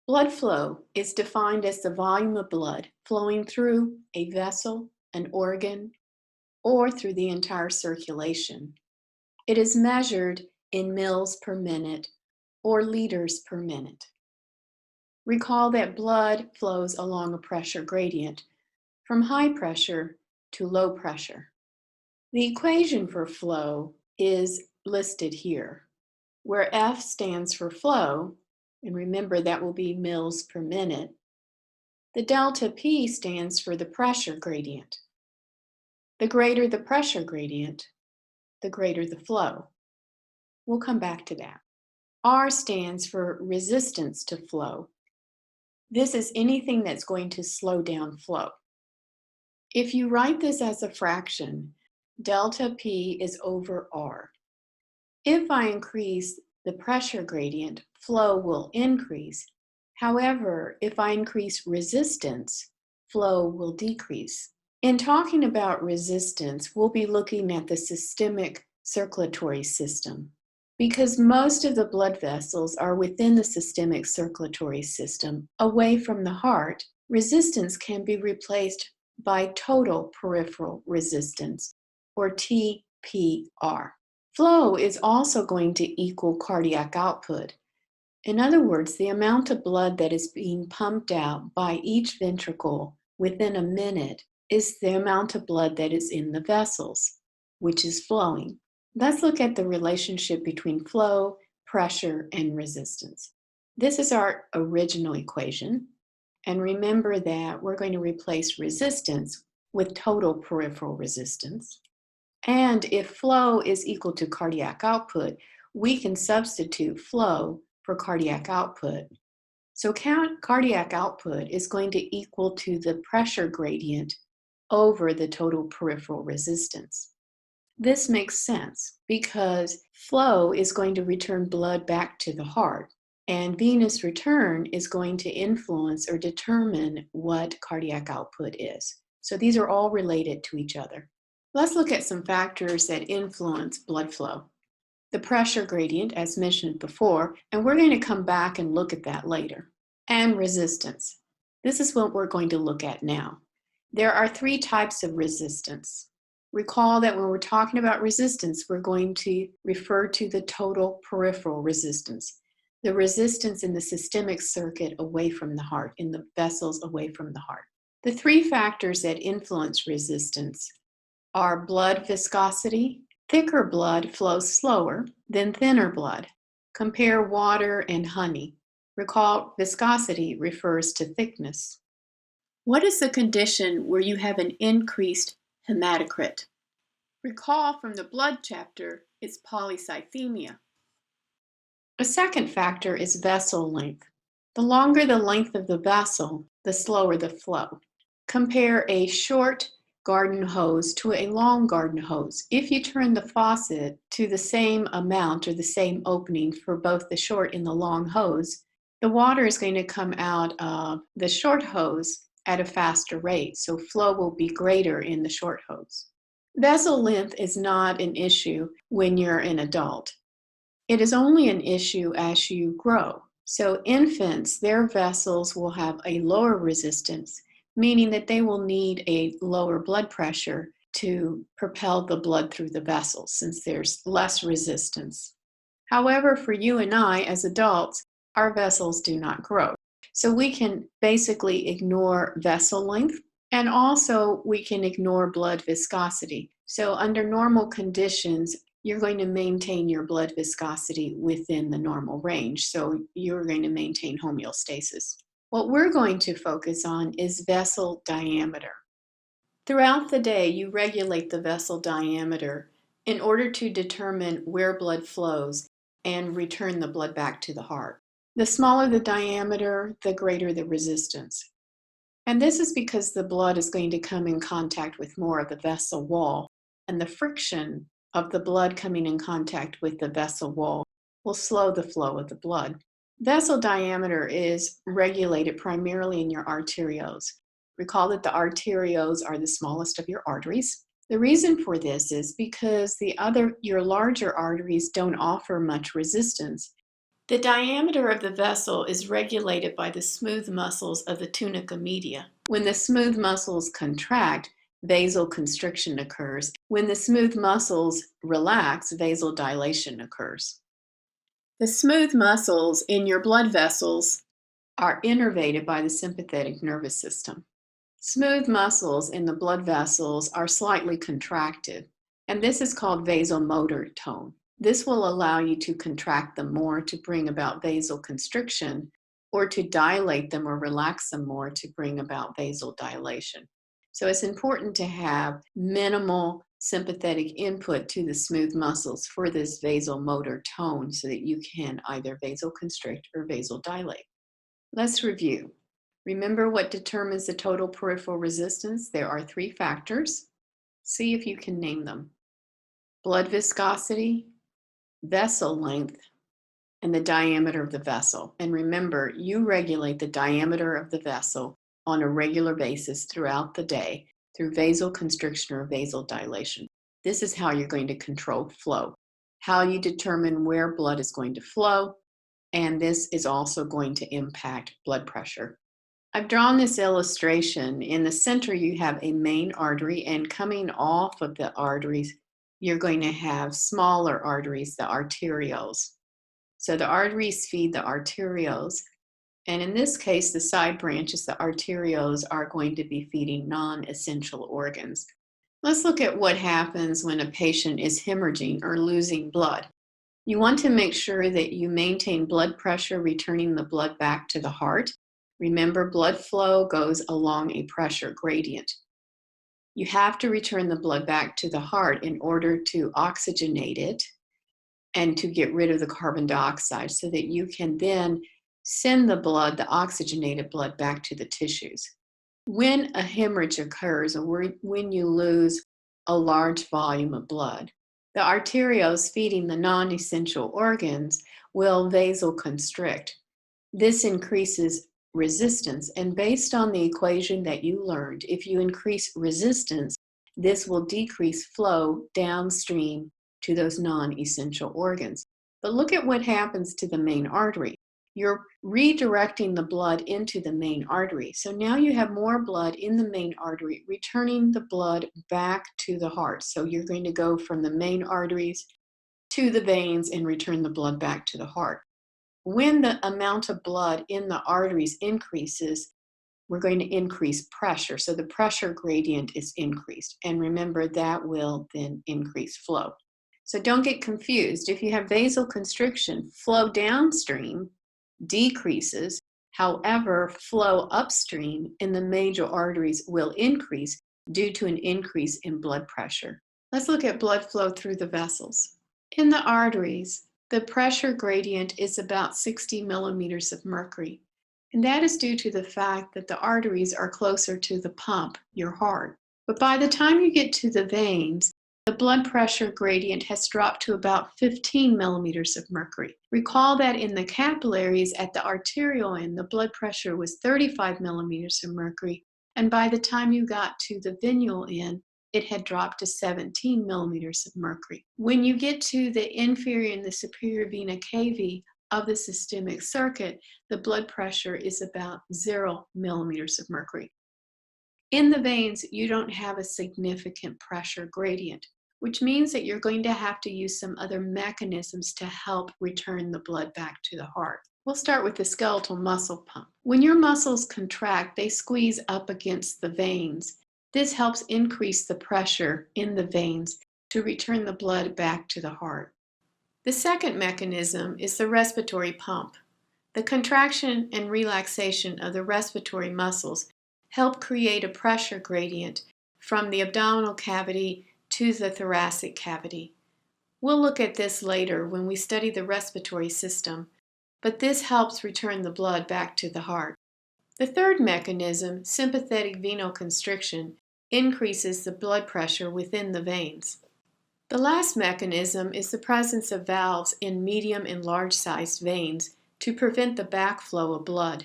Blood flow is defined as the volume of blood flowing through a vessel, an organ, or through the entire circulation. It is measured in mils per minute or liters per minute. Recall that blood flows along a pressure gradient from high pressure to low pressure. The equation for flow is listed here, where F stands for flow, and remember that will be mils per minute. The delta P stands for the pressure gradient. The greater the pressure gradient, the greater the flow. We'll come back to that. R stands for resistance to flow. This is anything that's going to slow down flow. If you write this as a fraction, delta P is over R. If I increase the pressure gradient, flow will increase. However, if I increase resistance, flow will decrease. In talking about resistance, we'll be looking at the systemic circulatory system. Because most of the blood vessels are within the systemic circulatory system, away from the heart, resistance can be replaced by total peripheral resistance, or TPR. Flow is also going to equal cardiac output. In other words, the amount of blood that is being pumped out by each ventricle within a minute is the amount of blood that is in the vessels, which is flowing. Let's look at the relationship between flow, pressure, and resistance. This is our original equation. And remember that we're going to replace resistance with total peripheral resistance. And if flow is equal to cardiac output, we can substitute flow for cardiac output. So cardiac output is going to equal to the pressure gradient over the total peripheral resistance. This makes sense because flow is going to return blood back to the heart, and venous return is going to influence or determine what cardiac output is. So these are all related to each other. Let's look at some factors that influence blood flow. The pressure gradient, as mentioned before, and we're going to come back and look at that later. And resistance. This is what we're going to look at now. There are three types of resistance. Recall that when we're talking about resistance, we're going to refer to the total peripheral resistance, the resistance in the systemic circuit away from the heart, in the vessels away from the heart. The three factors that influence resistance are blood viscosity. Thicker blood flows slower than thinner blood. Compare water and honey. Recall, viscosity refers to thickness. What is the condition where you have an increased hematocrit? Recall from the blood chapter, it's polycythemia. A second factor is vessel length. The longer the length of the vessel, the slower the flow. Compare a short garden hose to a long garden hose. If you turn the faucet to the same amount or the same opening for both the short and the long hose, the water is going to come out of the short hose at a faster rate, so flow will be greater in the short hose. Vessel length is not an issue when you're an adult. It is only an issue as you grow. So infants, their vessels will have a lower resistance, meaning that they will need a lower blood pressure to propel the blood through the vessels since there's less resistance. However, for you and I as adults, our vessels do not grow. So we can basically ignore vessel length, and also we can ignore blood viscosity. So under normal conditions, you're going to maintain your blood viscosity within the normal range. So you're going to maintain homeostasis. What we're going to focus on is vessel diameter. Throughout the day, you regulate the vessel diameter in order to determine where blood flows and return the blood back to the heart. The smaller the diameter, the greater the resistance. And this is because the blood is going to come in contact with more of the vessel wall, and the friction of the blood coming in contact with the vessel wall will slow the flow of the blood. Vessel diameter is regulated primarily in your arterioles. Recall that the arterioles are the smallest of your arteries. The reason for this is because your larger arteries don't offer much resistance. The diameter of the vessel is regulated by the smooth muscles of the tunica media. When the smooth muscles contract, vasoconstriction occurs. When the smooth muscles relax, vasodilation occurs. The smooth muscles in your blood vessels are innervated by the sympathetic nervous system. Smooth muscles in the blood vessels are slightly contracted, and this is called vasomotor tone. This will allow you to contract them more to bring about vasoconstriction, or to dilate them or relax them more to bring about vasodilation. So it's important to have minimal sympathetic input to the smooth muscles for this vasomotor tone so that you can either vasoconstrict or vasodilate. Let's review. Remember what determines the total peripheral resistance? There are 3 factors. See if you can name them. Blood viscosity, vessel length, and the diameter of the vessel. And remember, you regulate the diameter of the vessel on a regular basis throughout the day through vasoconstriction or vasodilation. This is how you're going to control flow, how you determine where blood is going to flow, and this is also going to impact blood pressure. I've drawn this illustration. In the center, you have a main artery, and coming off of the arteries, you're going to have smaller arteries, the arterioles. So the arteries feed the arterioles, and in this case, the side branches, the arterioles, are going to be feeding non-essential organs. Let's look at what happens when a patient is hemorrhaging or losing blood. You want to make sure that you maintain blood pressure, returning the blood back to the heart. Remember, blood flow goes along a pressure gradient. You have to return the blood back to the heart in order to oxygenate it and to get rid of the carbon dioxide so that you can then send the blood, the oxygenated blood, back to the tissues. When a hemorrhage occurs, or when you lose a large volume of blood, the arterioles feeding the non-essential organs will vasoconstrict. This increases resistance, and based on the equation that you learned, if you increase resistance, this will decrease flow downstream to those non-essential organs. But look at what happens to the main artery. You're redirecting the blood into the main artery. So now you have more blood in the main artery, returning the blood back to the heart. So you're going to go from the main arteries to the veins and return the blood back to the heart. When the amount of blood in the arteries increases, we're going to increase pressure. So the pressure gradient is increased. And remember, that will then increase flow. So don't get confused. If you have vasoconstriction, flow downstream decreases. However, flow upstream in the major arteries will increase due to an increase in blood pressure. Let's look at blood flow through the vessels. In the arteries, the pressure gradient is about 60 millimeters of mercury. And that is due to the fact that the arteries are closer to the pump, your heart. But by the time you get to the veins, the blood pressure gradient has dropped to about 15 millimeters of mercury. Recall that in the capillaries at the arterial end, the blood pressure was 35 millimeters of mercury. And by the time you got to the venual end, it had dropped to 17 millimeters of mercury. When you get to the inferior and the superior vena cava of the systemic circuit, the blood pressure is about 0 millimeters of mercury. In the veins, you don't have a significant pressure gradient, which means that you're going to have to use some other mechanisms to help return the blood back to the heart. We'll start with the skeletal muscle pump. When your muscles contract, they squeeze up against the veins. This helps increase the pressure in the veins to return the blood back to the heart. The second mechanism is the respiratory pump. The contraction and relaxation of the respiratory muscles help create a pressure gradient from the abdominal cavity to the thoracic cavity. We'll look at this later when we study the respiratory system, but this helps return the blood back to the heart. The third mechanism, sympathetic venoconstriction, increases the blood pressure within the veins. The last mechanism is the presence of valves in medium and large-sized veins to prevent the backflow of blood.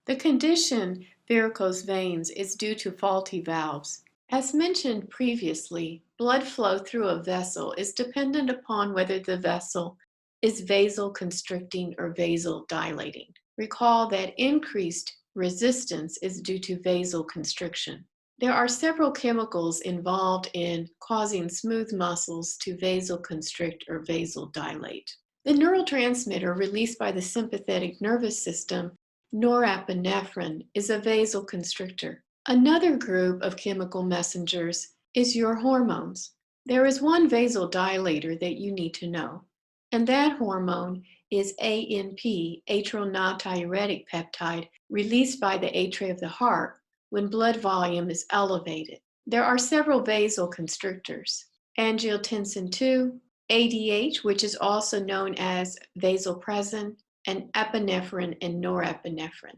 The condition varicose veins is due to faulty valves. As mentioned previously, blood flow through a vessel is dependent upon whether the vessel is vasoconstricting or vasodilating. Recall that increased resistance is due to vasoconstriction. There are several chemicals involved in causing smooth muscles to vasoconstrict or vasodilate. The neurotransmitter released by the sympathetic nervous system, norepinephrine, is a vasoconstrictor. Another group of chemical messengers is your hormones. There is one vasodilator that you need to know, and that hormone is ANP, atrial natriuretic peptide, released by the atria of the heart when blood volume is elevated. There are several vasoconstrictors: angiotensin II, ADH, which is also known as vasopressin, and epinephrine and norepinephrine.